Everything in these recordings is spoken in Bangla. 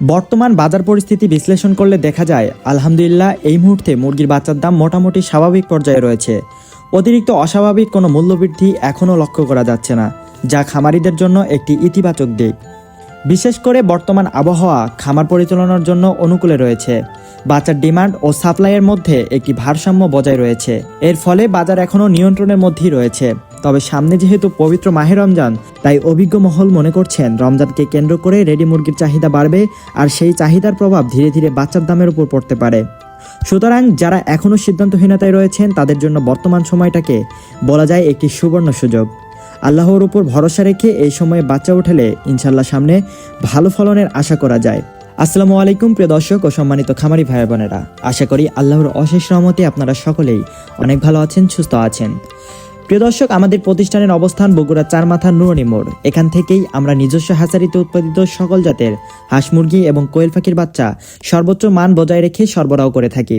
বর্তমান বাজার পরিস্থিতি বিশ্লেষণ করলে দেখা যায় আলহামদুলিল্লাহ এই মুহূর্তে মুরগির বাচ্চার দাম মোটামুটি স্বাভাবিক পর্যায়ে রয়েছে। অতিরিক্ত অস্বাভাবিক কোনো মূল্যবৃদ্ধি এখনও লক্ষ্য করা যাচ্ছে না, যা খামারিদের জন্য একটি ইতিবাচক দিক। বিশেষ করে বর্তমান আবহাওয়া খামার পরিচালনার জন্য অনুকূলে রয়েছে। বাচ্চার ডিমান্ড ও সাপ্লাইয়ের মধ্যে একটি ভারসাম্য বজায় রয়েছে। এর ফলে বাজার এখনও নিয়ন্ত্রণের মধ্যেই রয়েছে। তবে সামনে যেহেতু পবিত্র মাহে রমজান, তাই অভিজ্ঞ মহল মনে করছেন রমজানকে কেন্দ্র করে রেডি মুরগির চাহিদা বাড়বে, আর সেই চাহিদার প্রভাব ধীরে ধীরে বাচ্চার দামের উপর পড়তে পারে। সুতরাং যারা এখনও সিদ্ধান্তহীনতায় রয়েছেন তাদের জন্য বর্তমান সময়টাকে বলা যায় একটি সুবর্ণ সুযোগ। আল্লাহর উপর ভরসা রেখে এই সময়ে বাচ্চা উঠালে ইনশাল্লাহ সামনে ভালো ফলনের আশা করা যায়। আসসালামু আলাইকুম প্রিয় দর্শক ও সম্মানিত খামারি ভাই বোনেরা, আশা করি আল্লাহর অশেষ রহমতে আপনারা সকলেই অনেক ভালো আছেন, সুস্থ আছেন। প্রিয় দর্শক, আমাদের প্রতিষ্ঠানের অবস্থান বগুড়া চারমাথা নুরানি মোড়। এখান থেকেই আমরা নিজস্ব হ্যাচারিতে উৎপাদিত সকল জাতের হাঁস মুরগি এবং কোয়েল পাখির বাচ্চা সর্বোচ্চ মান বজায় রেখে সরবরাহ করে থাকি।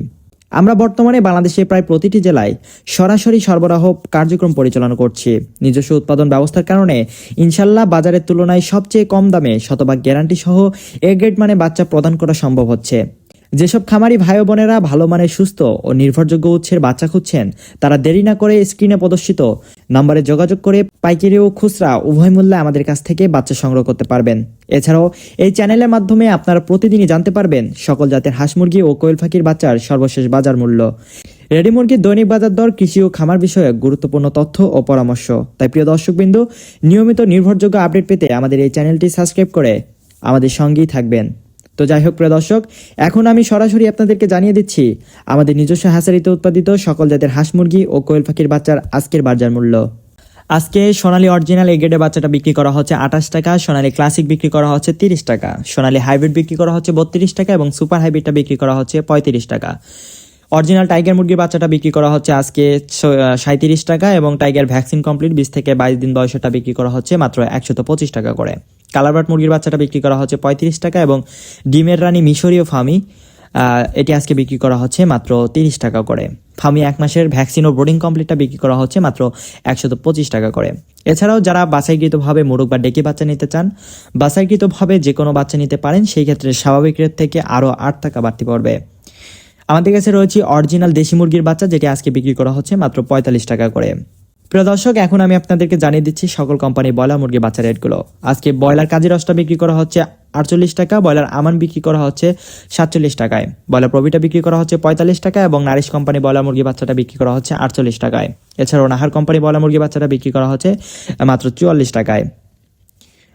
আমরা বর্তমানে বাংলাদেশে প্রায় প্রতিটি জেলায় সরাসরি সরবরাহ কার্যক্রম পরিচালনা করছি। নিজস্ব উৎপাদন ব্যবস্থার কারণে ইনশাল্লাহ বাজারের তুলনায় সবচেয়ে কম দামে শতভাগ গ্যারান্টি সহ এ গ্রেড মানে বাচ্চা প্রদান করা সম্ভব হচ্ছে। যেসব খামারি ভাই বোনেরা ভালো মানের সুস্থ ও নির্ভরযোগ্য উৎসের বাচ্চা খুঁজছেন, তারা দেরি না করে স্ক্রিনে প্রদর্শিত নম্বরে যোগাযোগ করে পাইকারি ও খুচরা উভয় মূল্যে আমাদের কাছ থেকে বাচ্চা সংগ্রহ করতে পারবেন। এছাড়াও এই চ্যানেলের মাধ্যমে আপনারা প্রতিদিনই জানতে পারবেন সকল জাতের হাঁস মুরগি ও কোয়েল পাখির বাচ্চার সর্বশেষ বাজার মূল্য, রেডি মুরগির দৈনিক বাজার দর, কৃষি ও খামার বিষয়ক গুরুত্বপূর্ণ তথ্য ও পরামর্শ। তাই প্রিয় দর্শকবৃন্দ, নিয়মিত নির্ভরযোগ্য আপডেট পেতে আমাদের এই চ্যানেলটি সাবস্ক্রাইব করে আমাদের সঙ্গেই থাকবেন। তো যাই হোক প্রিয় দর্শক, এখন আমি সরাসরি আপনাদেরকে জানিয়ে দিচ্ছি আমাদের নিজস্ব হ্যাচারিতে উৎপাদিত সকল জাতের হাঁস মুরগি ও কোয়েল পাখির বাচ্চার আজকের বাজার মূল্য। আজকে সোনালী অরিজিনাল এ গ্রেডের বাচ্চাটা বিক্রি করা হচ্ছে 28 টাকা, সোনালী ক্লাসিক বিক্রি করা হচ্ছে 30 টাকা, সোনালী হাইব্রিড বিক্রি করা হচ্ছে 32 টাকা এবং সুপার হাইব্রিডটা বিক্রি করা হচ্ছে 35 টাকা। অরিজিনাল টাইগার মুরগির বাচ্চাটা বিক্রি করা হচ্ছে আজকে 37 টাকা এবং টাইগার ভ্যাকসিন কমপ্লিট 20 থেকে 22 দিন বয়সটা বিক্রি করা হচ্ছে মাত্র 125 টাকা করে। কালারবাট মুরগির বাচ্চাটা বিক্রি করা হচ্ছে 35 টাকা এবং ডিমের রানী মিশরীয় ফার্মি এটি আজকে বিক্রি করা হচ্ছে মাত্র 30 টাকা করে। ফার্মি 1 মাসের ভ্যাকসিন ও ব্রোডিং কমপ্লিটটা বিক্রি করা হচ্ছে মাত্র 125 টাকা করে। এছাড়াও যারা বাছাইকৃতভাবে মোরগ বা ডেকি বাচ্চা নিতে চান, বাছাইকৃতভাবে যে কোনো বাচ্চা নিতে পারেন, সেই ক্ষেত্রে স্বাভাবিক রেট থেকে আরও 8 টাকা বাড়তি পড়বে। আমাদের কাছে রয়েছে অরিজিনাল দেশি মুরগির বাচ্চা, যেটি আজকে বিক্রি করা হচ্ছে মাত্র 45 টাকা করে। প্রিয় দর্শক, এখন আমি আপনাদেরকে জানিয়ে দিচ্ছি সকল কোম্পানির ব্রয়লার মুরগির বাচ্চা রেটগুলো। আজকে ব্রয়লার কাজী রসটা বিক্রি করা হচ্ছে 48 টাকা, ব্রয়লার আমান বিক্রি করা হচ্ছে 47 টাকায়, ব্রয়লার প্রবিটা বিক্রি করা হচ্ছে 45 টাকা এবং নারিশ কোম্পানি ব্রয়লার মুরগি বাচ্চাটা বিক্রি করা হচ্ছে 48 টাকায়। এছাড়াও নাহার কোম্পানি ব্রয়লার মুরগি বাচ্চাটা বিক্রি করা হচ্ছে মাত্র 44 টাকায়।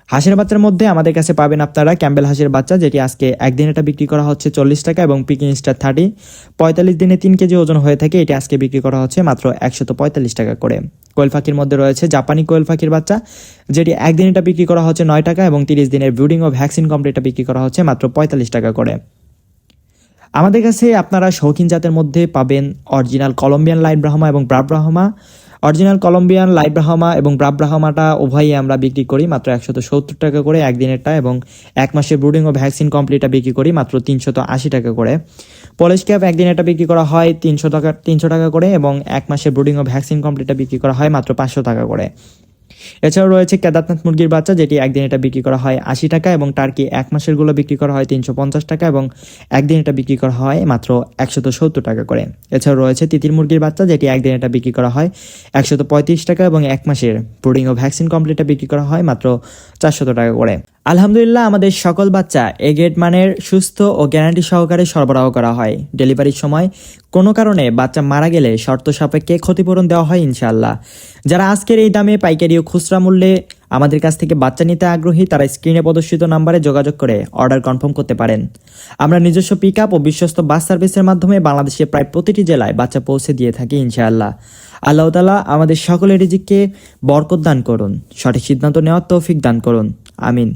হাঁসের বাচ্চার মধ্যে আমাদের কাছে পাবেন আপনারা ক্যাম্বেল হাঁসের বাচ্চা, যেটি আজকে একদিন এটা বিক্রি করা হচ্ছে 40 টাকা এবং পিকিং স্টার 30 45 দিনে 3 কেজি ওজন হয়ে থাকে, এটি আজকে বিক্রি করা হচ্ছে মাত্র 145 টাকা করে। কোয়েল পাখির মধ্যে রয়েছে জাপানি কোয়েল পাখির বাচ্চা, যেটি একদিন এটা বিক্রি করা হচ্ছে 9 টাকা এবং 30 দিনের ব্রুডিং ও ভ্যাকসিন কমপ্লিটটা বিক্রি করা হচ্ছে মাত্র 45 টাকা করে। আমাদের কাছে আপনারা শৌখিন জাতের মধ্যে পাবেন অরিজিনাল কলম্বিয়ান লাইট ব্রাহ্মা এবং ব্রাভ Brahma. Original Colombian light Brahma এবং ব্রাভ ব্রাহ্মাটা উভয়ই আমরা বিক্রি করি মাত্র 170 টাকা করে একদিনেরটা, এবং 1 মাসের ব্রুডিং ও ভ্যাকসিন কমপ্লিটটা বিক্রি করি মাত্র 380 টাকা করে। পলিশ ক্যাপ একদিনেরটা বিক্রি করা হয় 300 টাকা করে এবং 1 মাসের ব্রুডিং ও ভ্যাকসিন কমপ্লিটটা বিক্রি করা হয় মাত্র 500 টাকা করে। এছাড়াও রয়েছে কেদারনাথ মুরগির বাচ্চা, যেটি একদিন এটা বিক্রি করা হয় 80 টাকা এবং টার্কি 1 মাসের গুলো বিক্রি করা হয় 350 টাকা এবং একদিন এটা বিক্রি করা হয় মাত্র 170 টাকা করে। এছাড়াও রয়েছে তিতির মুরগির বাচ্চা, যেটি একদিন এটা বিক্রি করা হয় 135 টাকা এবং 1 মাসের ব্রুডিং ও ভ্যাকসিন কমপ্লিটটা বিক্রি করা হয় মাত্র 400 টাকা করে। আলহামদুলিল্লাহ আমাদের সকল বাচ্চা এ গ্রেড মানের সুস্থ ও গ্যারান্টি সহকারে সরবরাহ করা হয়। ডেলিভারির সময় কোনো কারণে বাচ্চা মারা গেলে শর্ত সাপেক্ষে ক্ষতিপূরণ দেওয়া হয় ইনশাআল্লাহ। যারা আজকের এই দামে পাইকারি ও খুচরা মূল্যে আমাদের কাছ থেকে বাচ্চা নিতে আগ্রহী, তারা স্ক্রিনে প্রদর্শিত নাম্বারে যোগাযোগ করে অর্ডার কনফার্ম করতে পারেন। আমরা নিজস্ব পিক আপ ও বিশ্বস্ত বাস সার্ভিসের মাধ্যমে বাংলাদেশের প্রায় প্রতিটি জেলায় বাচ্চা পৌঁছে দিয়ে থাকি ইনশাআল্লাহ। আল্লাহ তাআলা আমাদের সকলের রিজিককে বরকত দান করুন, সঠিক সিদ্ধান্ত নেওয়ার তৌফিক দান করুন, আমিন।